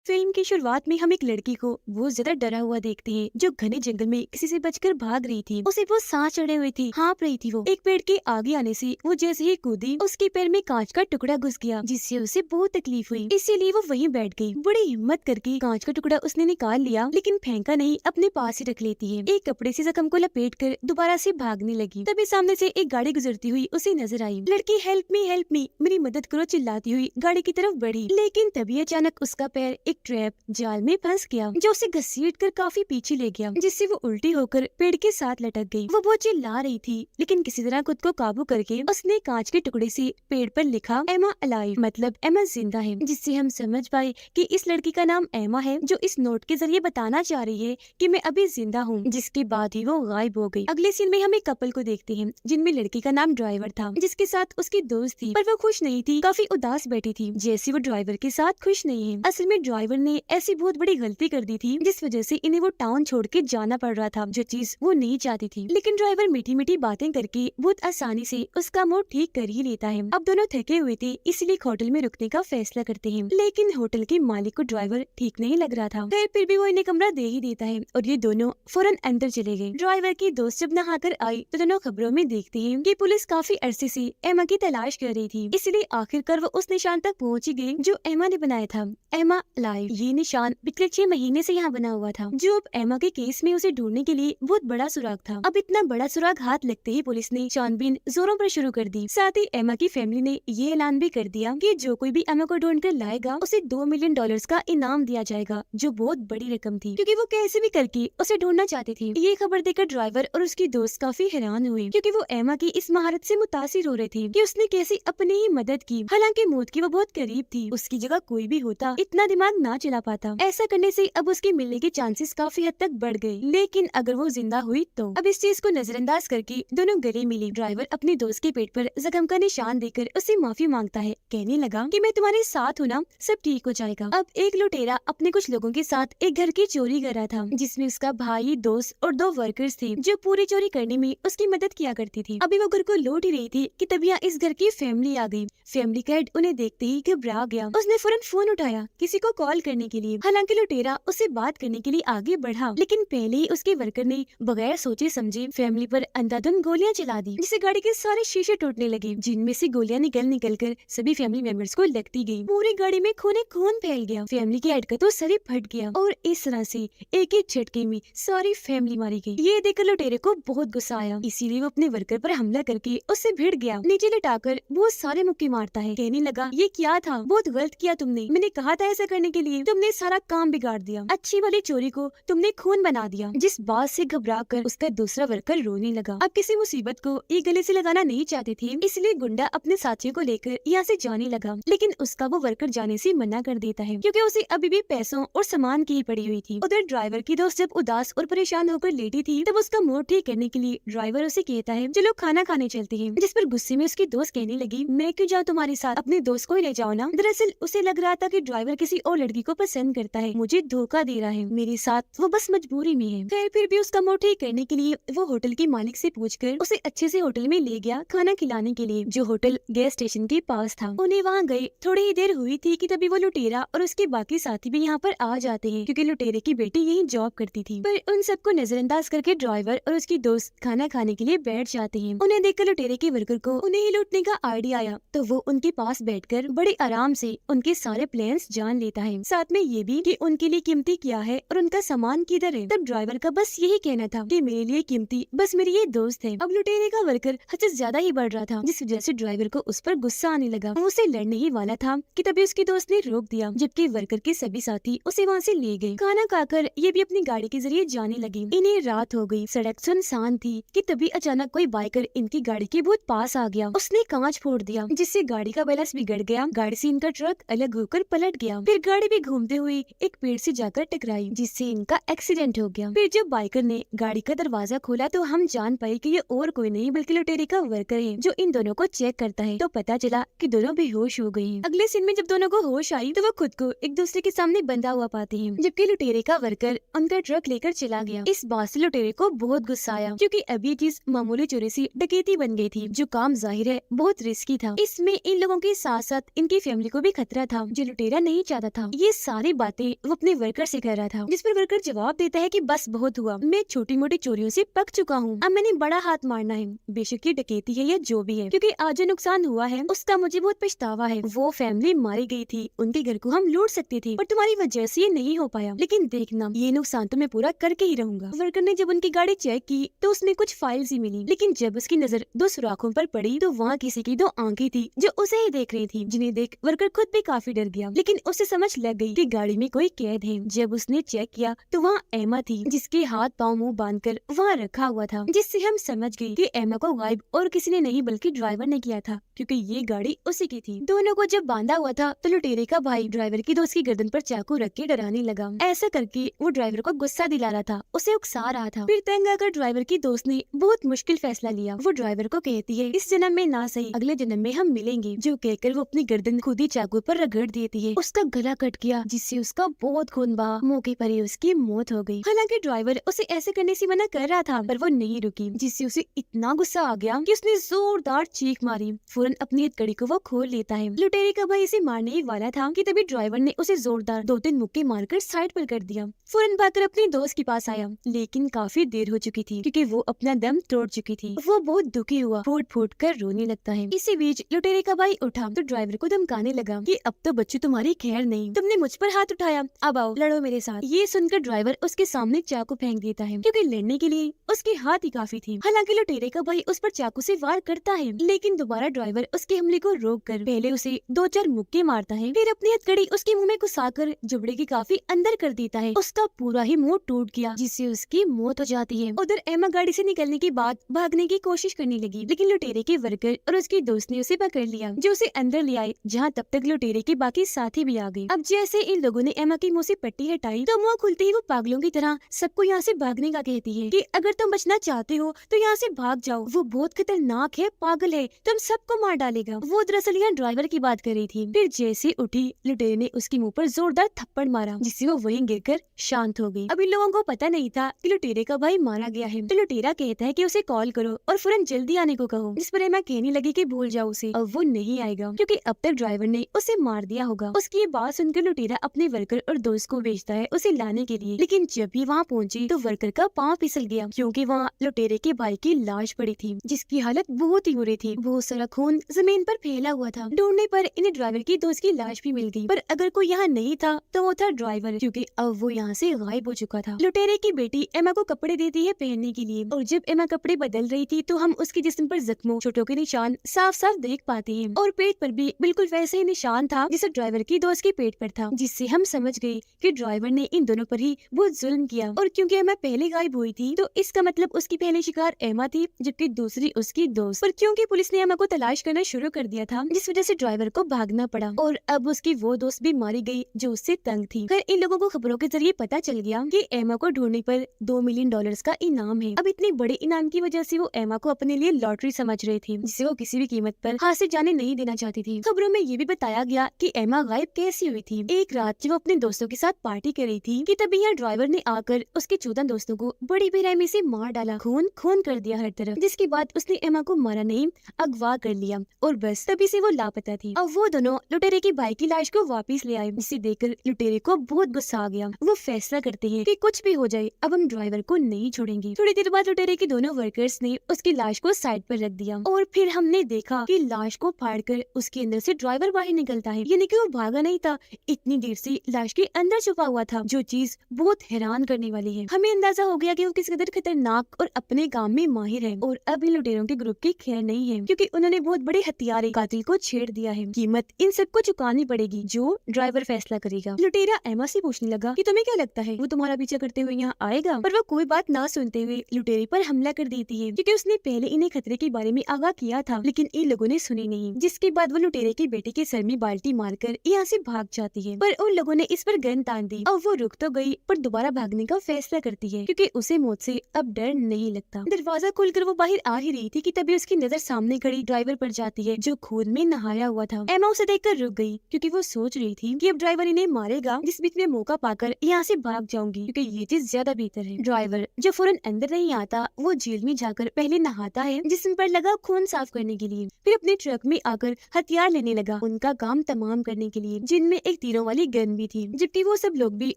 Film की शुरुआत में हम एक लड़की को बहुत ज्यादा डरा हुआ देखते हैं जो घने जंगल में किसी से बचकर भाग रही थी। उसे वो सांस चढ़े हुए थी, हाँप रही थी। वो एक पेड़ के आगे आने से वो जैसे ही कूदी उसके पैर में कांच का टुकड़ा घुस गया जिससे उसे बहुत तकलीफ हुई। इसीलिए वो वहीं बैठ गई। बड़ी हिम्मत करके कांच का टुकड़ा उसने निकाल लिया लेकिन फेंका नहीं, अपने पास ही रख लेती है। एक कपड़े से जख्म को लपेट कर दोबारा से भागने लगी। तभी सामने से एक गाड़ी गुजरती हुई उसे नजर आई। लड़की हेल्प मी मेरी मदद करो चिल्लाती हुई गाड़ी की तरफ बढ़ी, लेकिन तभी अचानक उसका पैर एक ट्रैप जाल में फंस गया जो उसे घसीट कर काफी पीछे ले गया, जिससे वो उल्टी होकर पेड़ के साथ लटक गई। वो बहुत चिल्ला रही थी लेकिन किसी तरह खुद को काबू करके उसने कांच के टुकड़े से पेड़ पर लिखा एमा अलाइव, मतलब एमा जिंदा है, जिससे हम समझ पाए कि इस लड़की का नाम एमा है जो इस नोट के जरिए बताना चाह रही है कि मैं अभी जिंदा हूँ। जिसके बाद ही वो गायब हो गई। अगले सीन में हम एक कपल को देखते हैं जिनमें लड़की का नाम ड्राइवर था जिसके साथ उसकी दोस्त थी, पर वो खुश नहीं थी, काफी उदास बैठी थी जैसे वो ड्राइवर के साथ खुश नहीं है। असल में ड्राइवर ने ऐसी बहुत बड़ी गलती कर दी थी जिस वजह से इन्हें वो टाउन छोड़ के जाना पड़ रहा था, जो चीज वो नहीं चाहती थी। लेकिन ड्राइवर मीठी मीठी बातें करके बहुत आसानी से उसका मूड ठीक कर ही लेता है। अब दोनों थके हुए थे इसलिए एक होटल में रुकने का फैसला करते हैं, लेकिन होटल के मालिक को ड्राइवर ठीक नहीं लग रहा था। खैर फिर भी वो इन्हें कमरा दे ही देता है और ये दोनों फौरन अंदर चले गए। ड्राइवर की दोस्त जब नहाकर आई तो दोनों खबरों में देखते हैं कि पुलिस काफी अरसे से एमा की तलाश कर रही थी, इसलिए आखिरकार वो उस निशान तक पहुंच ही गए जो एमा ने बनाया था, एमा लाइव। ये निशान पिछले 6 महीने से यहाँ बना हुआ था जो अब एमा के केस में उसे ढूंढने के लिए बहुत बड़ा सुराग था। अब इतना बड़ा सुराग हाथ लगते ही पुलिस ने छानबीन जोरों पर शुरू कर दी। साथ ही एमा की फैमिली ने ये ऐलान भी कर दिया कि जो कोई भी एमा को ढूंढ कर लाएगा उसे $2 मिलियन का इनाम दिया जाएगा, जो बहुत बड़ी रकम थी क्योंकि वो कैसे भी करके उसे ढूंढना चाहती थी। ये खबर देकर ड्राइवर और उसकी दोस्त काफी हैरान हुए क्योंकि वो एमा की इस महारत से मुतासिर हो रहे थे कि उसने कैसे अपनी ही मदद की। हालांकि मौत की वो बहुत करीब थी, उसकी जगह कोई भी होता इतना दिमाग ना चला पाता। ऐसा करने से अब उसके मिलने के चांसेस काफी हद तक बढ़ गए, लेकिन अगर वो जिंदा हुई तो। अब इस चीज को नजरअंदाज करके दोनों गले मिले। ड्राइवर अपने दोस्त के पेट पर जख्म का निशान देकर उससे माफी मांगता है, कहने लगा कि मैं तुम्हारे साथ हूँ ना, सब ठीक हो जाएगा। अब एक लुटेरा अपने कुछ लोगों के साथ एक घर की चोरी कर रहा था जिसमें उसका भाई, दोस्त और 2 वर्कर्स थे जो पूरी चोरी करने में उसकी मदद किया करती थी। अभी वो घर को लौट ही रही थी कि तब यहाँ इस घर की फैमिली आ गई। फैमिली का हेड उन्हें देखते ही घबरा गया। उसने फौरन फोन उठाया किसी को कॉल करने के लिए। हालांकि लुटेरा उससे बात करने के लिए आगे बढ़ा, लेकिन पहले ही उसके वर्कर ने बगैर सोचे समझे फैमिली पर अंधाधुंध गोलियां चला दी, जिससे गाड़ी के सारे शीशे टूटने लगे, जिनमें से गोलियां निकल कर सभी फैमिली मेंबर्स को लगती गई। पूरी गाड़ी में खून फैल गया। फैमिली के हेड का तो सर ही फट गया और इस तरह से एक एक झटके में सारी फैमिली मारी गई। ये देखकर लुटेरे को बहुत गुस्सा आया, इसीलिए वो अपने वर्कर पर हमला करके उससे भिड़ गया। नीचे लिटाकर बहुत सारे मुक्के मारता है, कहने लगा ये क्या था, बहुत गलत किया तुमने, मैंने कहा था ऐसा करने के लिए, तुमने सारा काम बिगाड़ दिया, अच्छी वाली चोरी को तुमने खून बना दिया। जिस बात से घबरा कर उसका दूसरा वर्कर रोने लगा। अब किसी मुसीबत को ये गले से लगाना नहीं चाहते थे, इसलिए गुंडा अपने साथियों को लेकर यहाँ से जाने लगा, लेकिन उसका वो वर्कर जाने से मना कर देता है क्योंकि उसे अभी भी पैसों और सामान की पड़ी हुई थी। उधर ड्राइवर की दोस्त जब उदास और परेशान होकर लेटी थी तब उसका मूड ठीक करने के लिए ड्राइवर उसे कहता है चलो खाना खाने चलते हैं, जिस पर गुस्से में उसकी दोस्त कहने लगी मैं क्यों जाऊँ तुम्हारे साथ, अपने दोस्त को ही ले जाओ ना। दरअसल उसे लग रहा था कि ड्राइवर किसी और लड़की को पसंद करता है, मुझे धोखा दे रहा है, मेरे साथ वो बस मजबूरी में है। खैर फिर भी उसका मूड ठीक करने के लिए वो होटल के मालिक से पूछकर उसे अच्छे से होटल में ले गया खाना खिलाने के लिए, जो होटल गैस स्टेशन के पास था। उन्हें वहाँ गए थोड़ी ही देर हुई थी कि तभी वो लुटेरा और उसके बाकी साथी भी यहाँ पर आ जाते हैं क्योंकि लुटेरे की बेटी यही जॉब करती थी। पर उन सबको नजरअंदाज करके ड्राइवर और उसकी दोस्त खाना खाने के लिए बैठ जाते हैं। उन्हें देखकर लुटेरे के वर्कर को उन्हें ही लूटने का आइडिया आया तो वो उनके पास बैठकर बड़े आराम से उनके सारे प्लान्स जान लेता है, साथ में ये भी कि उनके लिए कीमती क्या है और उनका सामान किधर है। तब ड्राइवर का बस यही कहना था कि मेरे लिए कीमती बस मेरी ये दोस्त है। अब लुटेरे का वर्कर हद से ज्यादा ही बढ़ रहा था, जिस वजह से ड्राइवर को उस पर गुस्सा आने लगा। वो उससे लड़ने ही वाला था कि तभी उसकी दोस्त ने रोक दिया, जबकि वर्कर के सभी साथी उसे वहाँ से ले गए। खाना खाकर ये भी अपनी गाड़ी के जरिए जाने लगी। इन्हें रात हो गई, सड़क सुनसान थी कि तभी अचानक कोई बाइकर इनकी गाड़ी के बहुत पास आ गया। उसने कांच फोड़ दिया जिससे गाड़ी का बैलेंस बिगड़ गया। गाड़ी से इनका ट्रक अलग होकर पलट गया। फिर गाड़ी भी घूमते हुए एक पेड़ से जाकर टकराई जिससे इनका एक्सीडेंट हो गया। फिर जब बाइकर ने गाड़ी का दरवाजा खोला तो हम जान पाए कि ये और कोई नहीं बल्कि लुटेरे का वर्कर है जो इन दोनों को चेक करता है। तो पता चला कि दोनों बेहोश हो गए हैं। अगले सीन में जब दोनों को होश आई तो वो खुद को एक दूसरे के सामने बंधा हुआ पाते हैं, जबकि लुटेरे का वर्कर उनका ट्रक लेकर चला गया। इस बात से लुटेरे को बहुत गुस्सा आया क्योंकि अब ये चीज मामूली चोरी से डकैती बन गई थी, जो काम जाहिर है बहुत रिस्की था। इसमें इन लोगों के साथ साथ इनकी फैमिली को भी खतरा था, जो लुटेरा नहीं चाहता था। ये सारी बातें वो अपने वर्कर से कह रहा था, जिस पर वर्कर जवाब देता है कि बस बहुत हुआ, मैं छोटी मोटी चोरियों से पक चुका हूँ, अब मैंने बड़ा हाथ मारना है, बेशक ये डकैती है या जो भी है, क्योंकि आज जो नुकसान हुआ है उसका मुझे बहुत पछतावा है। वो फैमिली मारी गई थी, उनके घर को हम लूट सकते थे, पर तुम्हारी वजह से ये नहीं हो पाया, लेकिन देखना ये नुकसान तो मैं पूरा करके ही रहूंगा। वर्कर ने जब उनकी गाड़ी चेक की तो उसमें कुछ फाइल्स ही मिली, लेकिन जब उसकी नजर दो सुराखों पर पड़ी तो वहाँ किसी की दो आंखें थी जो उसे ही देख रही थी, जिन्हें देख वर्कर खुद भी काफी डर गया, लेकिन उसे समझ लग गई कि गाड़ी में कोई कैद है। जब उसने चेक किया तो वहाँ एमा थी, जिसके हाथ पाँव मुंह बांधकर वहाँ रखा हुआ था, जिससे हम समझ गए कि एमा को गायब और किसी ने नहीं बल्कि ड्राइवर ने किया था, क्योंकि ये गाड़ी उसी की थी। दोनों को जब बांधा हुआ था तो लुटेरे का भाई ड्राइवर की दोस्त की गर्दन पर चाकू रख के डराने लगा। ऐसा करके वो ड्राइवर को गुस्सा दिला रहा था, उसे उकसा रहा था। फिर तंग आकर ड्राइवर की दोस्त ने बहुत मुश्किल फैसला लिया। वो ड्राइवर को कहती है इस जन्म में ना सही अगले जन्म में हम मिलेंगे, जो कहकर वो अपनी गर्दन खुद ही चाकू पर रगड़ देती है। उसका गला कट गया, जिससे उसका बहुत खून बहा, मौके पर ही उसकी मौत हो गई। हालांकि ड्राइवर उसे ऐसे करने से मना कर रहा था, पर वो नहीं रुकी, जिससे उसे इतना गुस्सा आ गया कि उसने जोरदार चीख मारी। फौरन अपनी हथकड़ी को वो खोल लेता है। लुटेरे का भाई इसे मारने ही वाला था कि तभी ड्राइवर ने उसे जोरदार 2-3 मुक्के मारकर साइड पर कर दिया। फौरन भागकर अपने दोस्त के पास आया, लेकिन काफी देर हो चुकी थी, क्योंकि वो अपना दम तोड़ चुकी थी। वो बहुत दुखी हुआ, फूट फूट कर रोने लगता है। इसी बीच लुटेरे का भाई उठा तो ड्राइवर को धमकाने लगा कि अब तो बच्चों तुम्हारी खैर नहीं, तुमने मुझ पर हाथ उठाया, अब आओ लड़ो मेरे साथ। ये सुनकर ड्राइवर उसके सामने चाकू फेंक देता है, क्योंकि लड़ने के लिए उसके हाथ ही काफी थी। हालांकि लुटेरे का भाई उस पर चाकू से वार करता है, लेकिन दोबारा ड्राइवर उसके हमले को रोक कर पहले उसे 2-4 मुक्के मारता है, फिर अपनी हथकड़ी उसके मुंह में घुसाकर जुबड़े के काफी अंदर कर देता है। उसका पूरा ही मुंह टूट गया, जिससे उसकी मौत हो जाती है। उधर एमा गाड़ी से निकलने के बाद भागने की कोशिश करने लगी, लेकिन लुटेरे के वर्कर और उसके दोस्त ने उसे पकड़ लिया, जो उसे अंदर ले आए, जहाँ तब तक लुटेरे के बाकी साथी भी आ गए। अब जैसे इन लोगों ने एमा की मुंह से पट्टी हटाई तो मुंह खुलते ही वो पागलों की तरह सबको यहाँ से भागने का कहती है कि अगर तुम बचना चाहते हो तो यहाँ से भाग जाओ, वो बहुत खतरनाक है, पागल है, तुम सबको मार डालेगा। वो दरअसल यहाँ ड्राइवर की बात कर रही थी। फिर जैसे उठी लुटेरे ने उसके मुंह पर जोरदार थप्पड़ मारा, जिससे वो वहीं गिरकर शांत हो गई। अब इन लोगों को पता नहीं था कि लुटेरे का भाई मारा गया है, तो लुटेरा कहता है कि उसे कॉल करो और फौरन जल्दी आने को कहो, जिस पर एमा कहने लगी कि भूल जाओ उसे, अब वो नहीं आएगा क्योंकि अब तक ड्राइवर ने उसे मार दिया होगा। उसकी ये बात सुनकर लुटेरा अपने वर्कर और दोस्त को भेजता है उसे लाने के लिए, लेकिन जब भी वहाँ पहुंची तो वर्कर का पाँव फिसल गया, क्योंकि वहाँ लुटेरे के भाई की लाश पड़ी थी, जिसकी हालत बहुत ही बुरी थी। बहुत सारा खून जमीन पर फैला हुआ था। ढूंढने पर इन्हें ड्राइवर की दोस्त की लाश भी मिल गई, पर अगर कोई यहाँ नहीं था तो वो था ड्राइवर, क्योंकि अब वो यहाँ से गायब हो चुका था। लुटेरे की बेटी एमा को कपड़े देती है पहनने के लिए, और जब एमा कपड़े बदल रही थी तो हम उसके जिस्म पर जख्मों, चोटों के निशान साफ साफ देख पाते हैं, और पेट पर भी बिल्कुल वैसे ही निशान था जैसे ड्राइवर की दोस्त के पेट पर था, जिससे हम समझ गए कि ड्राइवर ने इन दोनों पर ही बहुत जुल्म किया। और क्योंकि एमा पहले गायब हुई थी तो इसका मतलब उसकी पहली शिकार एमा थी, जबकि दूसरी उसकी दोस्त। पर क्योंकि पुलिस ने एमा को तलाश करना शुरू कर दिया था, जिस वजह से ड्राइवर को भागना पड़ा, और अब उसकी वो दोस्त भी मारी गई जो उससे तंग थी। फिर इन लोगों को खबरों के जरिए पता चल गया कि एमा को ढूंढने पर $2 मिलियन का इनाम है। अब इतने बड़े इनाम की वजह से वो एमा को अपने लिए लॉटरी समझ रही थी, जिसे वो किसी भी कीमत पर हाथ से जाने नहीं देना चाहती थी। खबरों में ये भी बताया गया कि एमा गायब कैसी हुई थी। एक रात जब वो अपने दोस्तों के साथ पार्टी कर रही थी कि तभी यहाँ ड्राइवर ने आकर उसके 14 दोस्तों को बड़ी बेरहमी से मार डाला, खून खून कर दिया हर तरफ, जिसके बाद उसने एमा को मारा नहीं, अगवा कर लिया, और बस तभी से वो लापता थी। अब वो दोनों लुटेरे की भाई की लाश को वापस ले आए, जिसे देखकर लुटेरे को बहुत गुस्सा आ गया। वो फैसला करते हैं कि कुछ भी हो जाए अब हम ड्राइवर को नहीं छोड़ेंगे। थोड़ी देर बाद लुटेरे के दोनों वर्कर्स ने उसकी लाश को साइड पर रख दिया, और फिर हमने देखा कि लाश को फाड़कर उसके अंदर से ड्राइवर बाहर निकलता है, यानी कि वो भागा नहीं था, इतनी देर से लाश के अंदर छुपा हुआ था, जो चीज बहुत हैरान करने वाली है। हमें अंदाजा हो गया कि वो किस कदर खतरनाक और अपने काम में माहिर है, और अब इन लुटेरों के ग्रुप की खैर नहीं है, क्योंकि उन्होंने बहुत बड़े हथियारे कातिल को छेड़ दिया है। कीमत इन सबको चुकानी पड़ेगी, जो ड्राइवर फैसला करेगा। लुटेरा एमा से पूछने लगा कि तुम्हें क्या लगता है वो तुम्हारा पीछा करते हुए यहाँ आएगा, पर वो कोई बात ना सुनते हुए लुटेरे पर हमला कर देती है, क्योंकि उसने पहले इन्हें खतरे के बारे में आगाह किया था, लेकिन इन लोगों ने सुनी नहीं, जिसके बाद वो लुटेरे की बेटी के सर में बाल्टी मारकर यहाँ से भाग जाती है। पर उन लोगों ने इस पर गन तान दी, और वो रुक तो गई पर दोबारा भागने का फैसला करती है, क्योंकि उसे मौत से अब डर नहीं लगता। दरवाजा खोलकर वो बाहर आ ही रही थी कि तभी उसकी नजर सामने खड़ी ड्राइवर पर जाती है, जो खून में नहाया हुआ था। एमा उसे देखकर रुक गई, क्योंकि वो सोच रही थी कि अब ड्राइवर इन्हें मारेगा, जिस बीच में मौका पाकर यहाँ से भाग जाऊंगी, क्योंकि ये चीज ज्यादा बेहतर है। ड्राइवर जो फौरन अंदर नहीं आता, वो जेल में जाकर पहले नहाता है जिस्म पर लगा खून साफ करने के लिए, फिर अपने ट्रक में आकर हथियार लेने लगा उनका काम तमाम करने के लिए, जिनमें एक तीरों वाली गन भी थी, जबकि वो सब लोग भी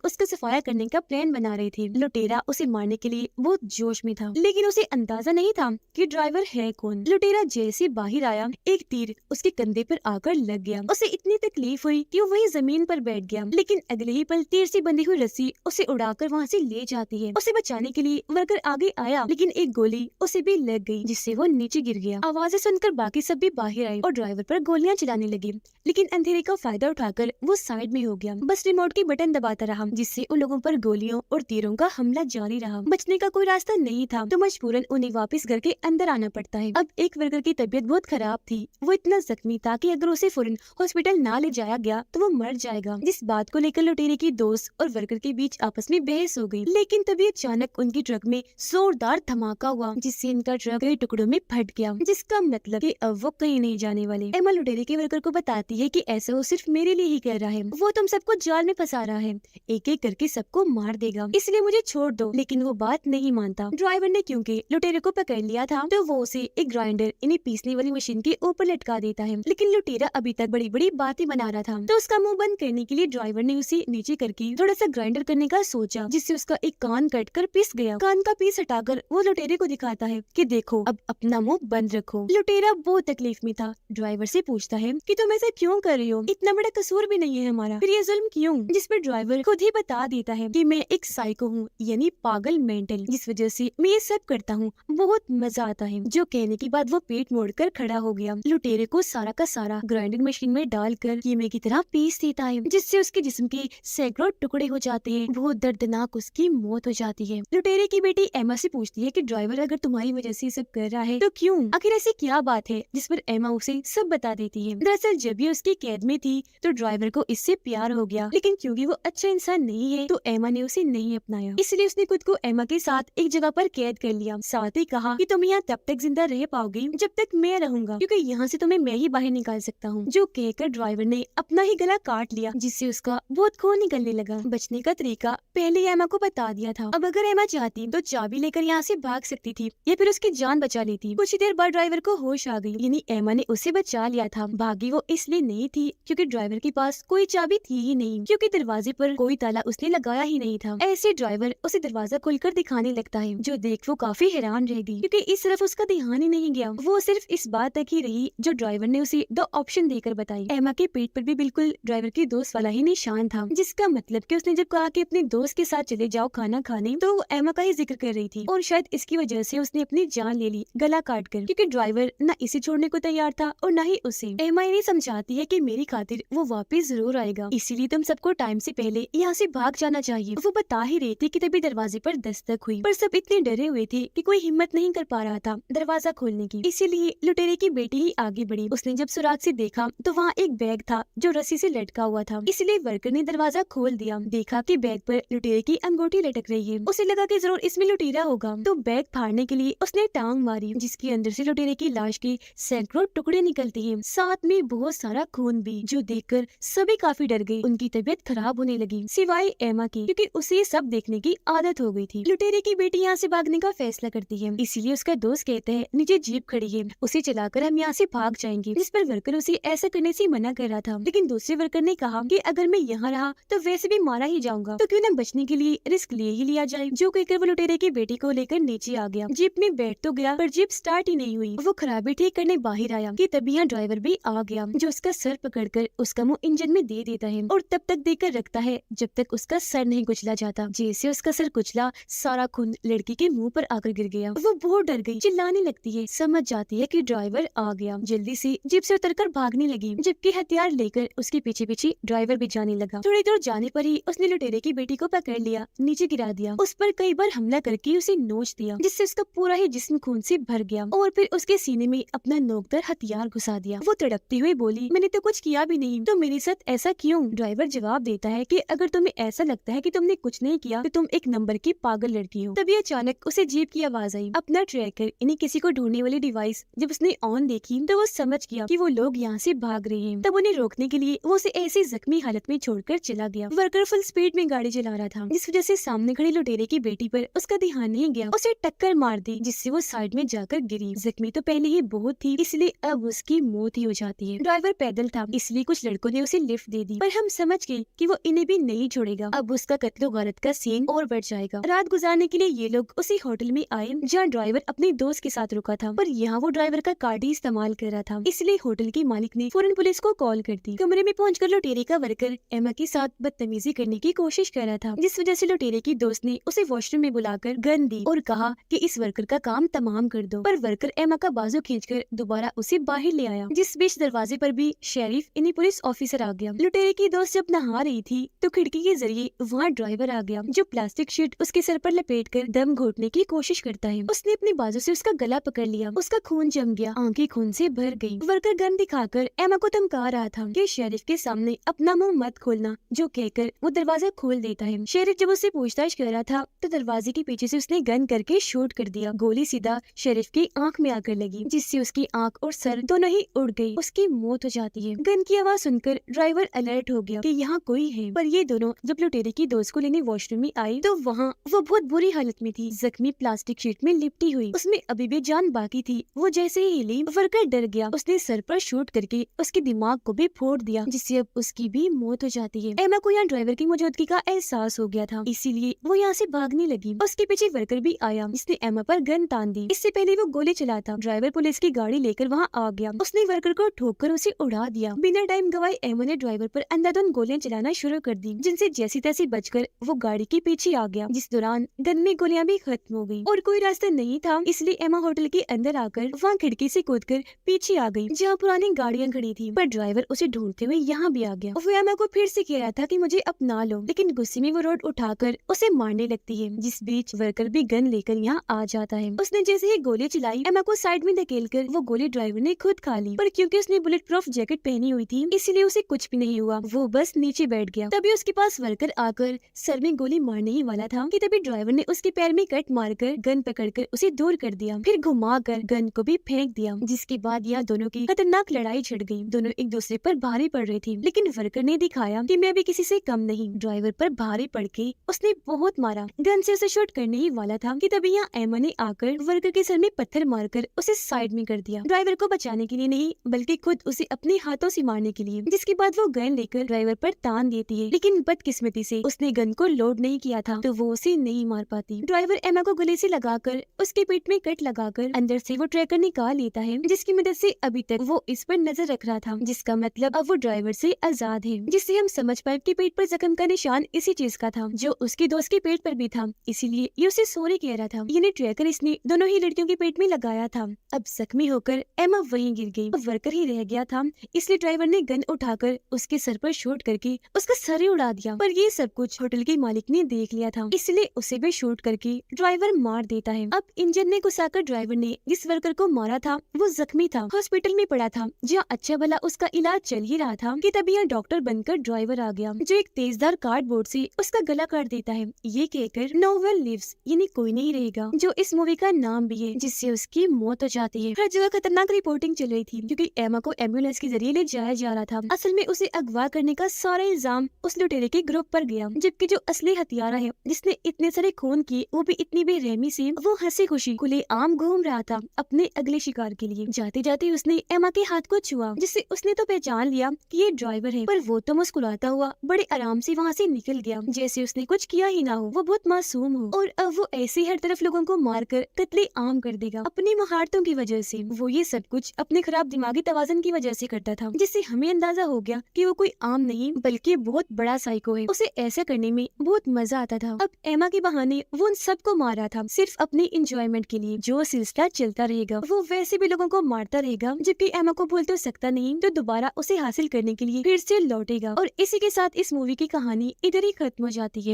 उसका सफाया करने का प्लान बना रहे थे। लुटेरा उसे मारने के लिए बहुत जोश में था, लेकिन उसे अंदाजा नहीं था कि ड्राइवर है कौन। लुटेरा जैसे बाहर आया, एक तीर उसके कंधे पर आकर लग गया। उसे इतनी तकलीफ हुई कि वो वही जमीन पर बैठ गया, लेकिन अगले ही पल तीर से बंधी हुई रस्सी उसे उड़ाकर वहाँ से ले जाती है। उसे बचाने के लिए वर्कर आगे आया, लेकिन एक गोली उसे भी लग गई, जिससे वो नीचे गिर गया। आवाजें सुनकर बाकी सब भी बाहर आए और ड्राइवर पर गोलियां चलाने लगे, लेकिन अंधेरे का फायदा उठाकर वो साइड में हो गया। बस रिमोट की बटन दबाता रहा, जिससे उन लोगों पर गोलियों और तीरों का हमला जारी रहा। बचने का कोई रास्ता नहीं था, तो मजबूरन उन्हें वापस घर के अंदर आना पड़ता है। अब एक वर्कर की तबीयत बहुत खराब थी, वो इतना जख्मी था कि अगर उसे फौरन हॉस्पिटल ना ले जाया गया तो वो मर जाएगा। जिस बात को लेकर लुटेरे की दोस्त और वर्कर के बीच आपस में बहस हो गई, लेकिन तभी अचानक उनकी ट्रक में जोरदार धमाका हुआ, जिससे इनका ट्रक कई टुकड़ों में फट गया, जिसका मतलब कि अब वो कहीं नहीं जाने वाले। एमा लुटेरे के वर्कर को बताती है कि ऐसा वो सिर्फ मेरे लिए ही कर रहा है, वो तुम सबको जाल में फंसा रहा है, एक एक करके सबको मार देगा, इसलिए मुझे छोड़ दो। लेकिन वो बात नहीं मानता। ड्राइवर ने क्योंकि लुटेरे को पकड़ लिया था, तो वो उसे एक ग्राइंडर इन्हें पीसने वाली मशीन के ऊपर लटका देता है, लेकिन लुटेरा अभी तक बड़ी बड़ी बातें बना रहा था, तो उसका मुंह बंद करने के लिए ड्राइवर ने उसे नीचे करके थोड़ा सा ग्राइंडर करने का सोचा, जिससे उसका एक कान कट कर पिस गया। कान का पीस हटाकर वो लुटेरे को दिखाता है कि देखो अब अपना मुंह बंद रखो। लुटेरा बहुत तकलीफ में था, ड्राइवर से पूछता है कि तुम ऐसा क्यों कर रही हो, इतना बड़ा कसूर भी नहीं है हमारा, फिर ये जुल्म क्यों? जिस पर ड्राइवर खुद ही बता देता है कि मैं एक साइको हूँ, यानी पागल मेंटल, जिस वजह से मैं ये सब करता हूँ, बहुत मजा आता है। जो कहने के बाद वो पेट मोड़कर खड़ा हो गया। लुटेरे को सारा का सारा ग्राइंडर मशीन में डालकर कीमे की तरह पीस देता है, जिससे उसके जिस्म के सैकड़ों टुकड़े हो जाते हैं। बहुत दर्दनाक उसकी मौत हो जाती है। लुटेरे की बेटी एमा से पूछती है कि ड्राइवर अगर तुम्हारी वजह से ये सब कर रहा है तो क्यों, आखिर ऐसी क्या बात है? जिस पर एमा उसे सब बता देती है। दरअसल जब ये उसकी कैद में थी तो ड्राइवर को इससे प्यार हो गया, लेकिन क्योंकि वो अच्छा इंसान नहीं है तो एमा ने उसे नहीं अपनाया, इसलिए उसने खुद को एमा के साथ एक जगह पर कैद कर लिया। साथ ही कहा कि तुम यहाँ तब तक जिंदा रह पाओगी जब तक मैं रहूंगा, क्योंकि यहाँ से तुम्हें मैं ही बाहर निकाल सकता हूँ। जो कहकर ड्राइवर ने अपना ही गला काट लिया, जिससे उसका बहुत खून निकलने लगा। बचने का तरीका पहले एमा को बता दिया था। अब अगर एमा चाहती तो चाबी लेकर यहाँ से भाग सकती थी या फिर उसकी जान बचा लेती। कुछ देर बाद ड्राइवर को होश आ गई, यानी एमा ने उसे बचा लिया था। भागी वो इसलिए नहीं थी क्योंकि ड्राइवर के पास कोई चाबी थी ही नहीं, क्योंकि दरवाजे पर कोई ताला उसने लगाया ही नहीं था। ऐसे ड्राइवर उसे दरवाजा खोलकर दिखाने लगता है, जो देख वो काफी हैरान रह गई, क्योंकि इस तरफ उसका ध्यान ही नहीं गया। वो सिर्फ इस बात तक ही रही जो ड्राइवर ने उसे दो ऑप्शन देकर बताई। एमा के पेट पर भी बिल्कुल ड्राइवर की दोस्त वाला ही निशान था, जिसका मतलब कि उसने जब कहा कि अपने दोस्त के साथ चले जाओ खाना खाने, तो वो एमा का ही जिक्र कर रही थी, और शायद इसकी वजह से उसने अपनी जान ले ली गला काट कर, क्योंकि ड्राइवर न इसे छोड़ने को तैयार था और न ही उसे। एमा इन्हें समझाती है कि मेरी खातिर वो वापस जरूर आएगा, इसीलिए तुम सबको टाइम से पहले यहाँ से भाग जाना चाहिए। वो बता ही रही थी कि तभी दरवाजे पर दस्तक हुई, पर सब इतने डरे हुए थे कि कोई हिम्मत नहीं कर पा रहा था दरवाजा खोलने की। इसीलिए लुटेरे की बेटी ही आगे बढ़ी। उसने जब सुराग से देखा तो वहाँ एक बैग था जो रस्सी से लटका हुआ था, इसलिए वर्कर ने दरवाजा खोल दिया। देखा कि बैग पर लुटेरे की अंगूठी लटक रही है। उसे लगा कि जरूर इसमें लुटेरा होगा, तो बैग फाड़ने के लिए उसने टांग मारी, जिसके अंदर से लुटेरे की लाश के सैकड़ों टुकड़े निकलते हैं, साथ में बहुत सारा खून भी, जो देखकर सभी काफी डर गए। उनकी तबीयत खराब होने लगी, सिवाय एमा की, क्योंकि उसे ये सब देखने की आदत हो गई थी। लुटेरे की बेटी यहाँ से भागने का फैसला करती है, इसीलिए उसका दोस्त कहता है नीचे जीप खड़ी है, उसे चलाकर हम यहाँ से भाग जाएंगे। जिस पर वर्कर उसे ऐसा करने से मना कर रहा था, लेकिन दूसरे वर्कर ने कहा कि अगर मैं यहाँ रहा तो वैसे भी मारा ही जाऊंगा, तो क्यों न बचने के लिए रिस्क ले ही लिया जाए। जो कहकर वो लुटेरे की बेटी को लेकर नीचे आ गया। जीप में बैठ तो गया, पर जीप स्टार्ट ही नहीं हुई। वो खराबी ठीक करने बाहर आया कि तभी यहाँ ड्राइवर भी आ गया, जो उसका सर पकड़कर उसका मुंह इंजन में दे देता है और तब तक देकर रखता है जब तक उसका सर नहीं कुचला जाता। जैसे उसका सर कुचला, सारा खून लड़की के मुंह पर आकर गिर गया। वो बहुत डर गई, चिल्लाने लगती है, समझ जाती है कि ड्राइवर आ गया। जल्दी से जीप से उतरकर भागने लगी, जबकि हथियार लेकर उसके पीछे पीछे ड्राइवर भी जाने लगा। थोड़ी दूर जाने पर ही उसने लुटेरे की बेटी को पकड़ लिया, नीचे गिरा दिया, उस पर कई बार हमला करके उसे नोच दिया, जिससे उसका पूरा ही जिस्म खून से भर गया, और फिर उसके सीने में अपना नोकदार हथियार घुसा दिया। वो तड़पती हुई बोली, मैंने तो कुछ किया भी नहीं, तो मेरे साथ ऐसा क्यों? ड्राइवर जवाब देता है कि अगर तुम्हें ऐसा लगता है कि तुमने कुछ नहीं किया तो तुम एक नंबर की पागल लड़की हो। तभी अचानक उसे जीप की आवाज आई। अपना ट्रैकर यानी किसी को ढूंढने वाली डिवाइस जब उसने ऑन देखी तो वो समझ गया कि वो लोग यहाँ से भाग रहे हैं। तब उन्हें रोकने के लिए वो उसे ऐसी जख्मी हालत में छोड़कर चला गया। वर्कर फुल स्पीड में गाड़ी चला रहा था, जिस वजह से सामने खड़ी लुटेरे की बेटी पर उसका ध्यान नहीं गया, उसे टक्कर मार दी, जिससे वो साइड में जाकर गिरी। जख्मी तो पहले ही बहुत थी, इसलिए अब उसकी मौत ही हो जाती है। ड्राइवर पैदल था, इसलिए कुछ लड़कों ने उसे लिफ्ट दे दी, पर हम समझ गए कि वो इन्हें भी नहीं छोड़ेगा। अब उसका कत्लो गारत का सीन और बढ़ जाएगा। रात गुजारने के लिए ये लोग उसी होटल में आए जहाँ ड्राइवर अपने दोस्त के साथ रुका था, पर यहाँ वो ड्राइवर का कार्ड ही इस्तेमाल कर रहा था, इसलिए होटल के मालिक ने फौरन पुलिस को कॉल कर दी। कमरे में पहुंचकर लुटेरे का वर्कर एमा के साथ बदतमीजी करने की कोशिश कर रहा था, जिस वजह से लुटेरे की दोस्त ने उसे वॉशरूम में बुलाकर गन दी और कहा कि इस वर्कर का काम तमाम कर दो, पर वर्कर एमा का बाजू खींचकर दोबारा उसे बाहर ले आया। जिस बीच दरवाजे पर भी शेरिफ यानी पुलिस ऑफिसर आ गया। लुटेरे की दोस्त जब नहा रही थी तो खिड़की के जरिए वहाँ ड्राइवर आ गया, जो प्लास्टिक शीट उसके सर पर लपेटकर दम घोटने की कोशिश करता है। उसने अपने बाजू से उसका गला पकड़ लिया, उसका खून जम गया, आंखें खून से भर गई। वर्कर गन दिखाकर एमा को धमका रहा था कि शेरिफ के सामने अपना मुंह मत खोलना, जो कहकर वो दरवाजा खोल देता है। शेरिफ जब उससे पूछताछ कर रहा था तो दरवाजे के पीछे से उसने गन करके शूट कर दिया। गोली सीधा शेरिफ की आंख में आकर लगी, जिससे उसकी आंख और सर दोनों ही उड़ गई। उसकी मौत हो जाती है। गन की आवाज सुनकर ड्राइवर अलर्ट हो गया कि यहाँ कोई है, पर ये दोनों जब लुटेरे की दोस्त को लेने वॉशरूम में आई तो वहाँ वो बहुत बुरी हालत में थी, जख्मी प्लास्टिक शीट में लिपटी हुई। उसमें अभी भी जान बाकी थी। वो जैसे ही हिली, वर्कर डर गया। उसने सर पर शूट करके उसके दिमाग को भी फोड़ दिया, जिससे अब उसकी भी मौत हो जाती है। एमा को यहाँ ड्राइवर की मौजूदगी का एहसास हो गया था, इसीलिए वो यहाँ से भागने लगी। उसके पीछे वर्कर भी आया, जिसने एमा पर गन तान दी। इससे पहले वो गोली चलाता ड्राइवर पुलिस की गाड़ी लेकर वहाँ आ गया। उसने वर्कर को ठोककर उसे उड़ा दिया। बिना टाइम गवाए एमा ने ड्राइवर पर अंधाधुंध गोलियां चलाना शुरू कर दी, जिनसे जैसी तैसी बचकर वो गाड़ी के पीछे आ गया। जिस दौरान गन में गोलियां भी खत्म हो गई और कोई रास्ता नहीं था, इसलिए एमा होटल के अंदर आकर वहाँ खिड़की से कूदकर पीछे आ गई, जहाँ पुरानी गाड़ियां खड़ी थी। पर ड्राइवर उसे ढूंढते हुए यहाँ भी आ गया। वो एमा को फिर से कह रहा था कि मुझे अपना लो, लेकिन गुस्से में वो रोड उठाकर उसे मारने लगती है। जिस बीच वर्कर भी गन लेकर यहाँ आ जाता है। उसने जैसे ही गोली चलाई, एमा को साइड में धकेलकर वो गोली ड्राइवर ने खुद खा ली, पर क्योंकि उसने बुलेट प्रूफ जैकेट पहनी हुई थी, इसलिए उसे कुछ भी नहीं हुआ। वो बस नीचे बैठ गया। तभी उसके पास वर्कर आकर सर में गोली मारने ही वाला था कि तभी ड्राइवर ने उसके पैर में कट मारकर गन पकड़कर उसे दूर कर दिया, फिर घुमाकर गन को भी फेंक दिया। जिसके बाद यहाँ दोनों की खतरनाक लड़ाई छिड़ गई। दोनों एक दूसरे पर भारी पड़ रही थी, लेकिन वर्कर ने दिखाया कि मैं भी किसी से कम नहीं। ड्राइवर पर भारी पड़ के उसने बहुत मारा। गन से उसे शूट करने ही वाला था कि तभी यहाँ एमा ने आकर वर्कर के सर में पत्थर मारकर उसे साइड में कर दिया। ड्राइवर को बचाने के लिए नहीं, बल्कि खुद उसे अपने हाथों से मारने के लिए। जिसके बाद वो गन लेकर ड्राइवर पर तान देती है, लेकिन बदकिस्मती से उसने गन को लोड नहीं किया था, तो वो उसे नहीं मार पाती। ड्राइवर एमा को गले से लगाकर उसके पेट में कट लगाकर अंदर से वो ट्रैकर निकाल लेता है, जिसकी मदद से अभी तक वो इस पर नजर रख रहा था, जिसका मतलब अब वो ड्राइवर से आजाद है। जिससे हम समझ पाए कि पेट पर जख्म का निशान इसी चीज का था जो उसकी दोस्त के पेट पर भी था, इसीलिए ये उसे सॉरी कह रहा था। यानी ट्रैकर इसने दोनों ही लड़कियों के पेट में लगाया था। अब जख्मी होकर एमा वहीं गिर गई। वर्कर ही रह गया था, इसलिए ड्राइवर ने गन उठाकर उसके सर पर शूट करके उसका सर ही उड़ा दिया। पर ये सब कुछ होटल के मालिक ने देख लिया था, इसलिए उसे भी शूट करके ड्राइवर मार देता है। अब इंजन में घुसाकर ड्राइवर ने जिस वर्कर को मारा था वो जख्मी था, हॉस्पिटल में पड़ा था, जहाँ अच्छा भला उसका इलाज चल ही रहा था कि तभी यहाँ डॉक्टर बनकर ड्राइवर आ गया, जो एक तेजधार कार्डबोर्ड से उसका गला काट देता है, ये कहकर नो वन लिव्स यानी कोई नहीं रहेगा, जो इस मूवी का नाम भी है, जिससे उसकी मौत हो जाती है। हर जगह खतरनाक रिपोर्टिंग चल रही थी, क्योंकि एमा को एम्बुलेंस के जरिए ले जाया जा रहा था। असल में उसे अगवा करने का सारा इल्जाम उस लुटेरे के ग्रुप पर गया, जबकि जो असली हत्यारा है जिसने इतने सारे खून किए, वो भी इतनी बेरहमी से वो हंसी खुशी खुले आम घूम रहा था अपने अगले शिकार के लिए। जाते जाते उसने एमा के हाथ को छुआ, जिससे उसने तो पहचान लिया कि ये ड्राइवर है, पर वो तो मुस्कुराता हुआ बड़े आराम से वहाँ से निकल गया, जैसे उसने कुछ किया ही ना हो, वो बहुत मासूम हो। और अब वो ऐसे हर तरफ लोगों को मारकर कत्ले आम कर देगा अपनी महारतों की वजह से। वो ये सब कुछ अपने खराब दिमागी तवाज़ुन की वजह से करता था, जिससे हमें अंदाजा हो गया कि वो कोई आम नहीं बल्कि बहुत बड़ा साइको है। उसे ऐसा करने में बहुत मजा आता था। अब एमा के बहाने वो उन सबको मार रहा था सिर्फ अपनी इंजॉयमेंट के लिए। जो सिलसिला चलता रहेगा वो वैसे भी लोगों को मारता रहेगा, जबकि एमा को भूल तो सकता नहीं, तो दोबारा उसे हासिल करने के लिए फिर से लौटेगा। और इसी के साथ इस मूवी की कहानी इधर ही खत्म हो जाती है।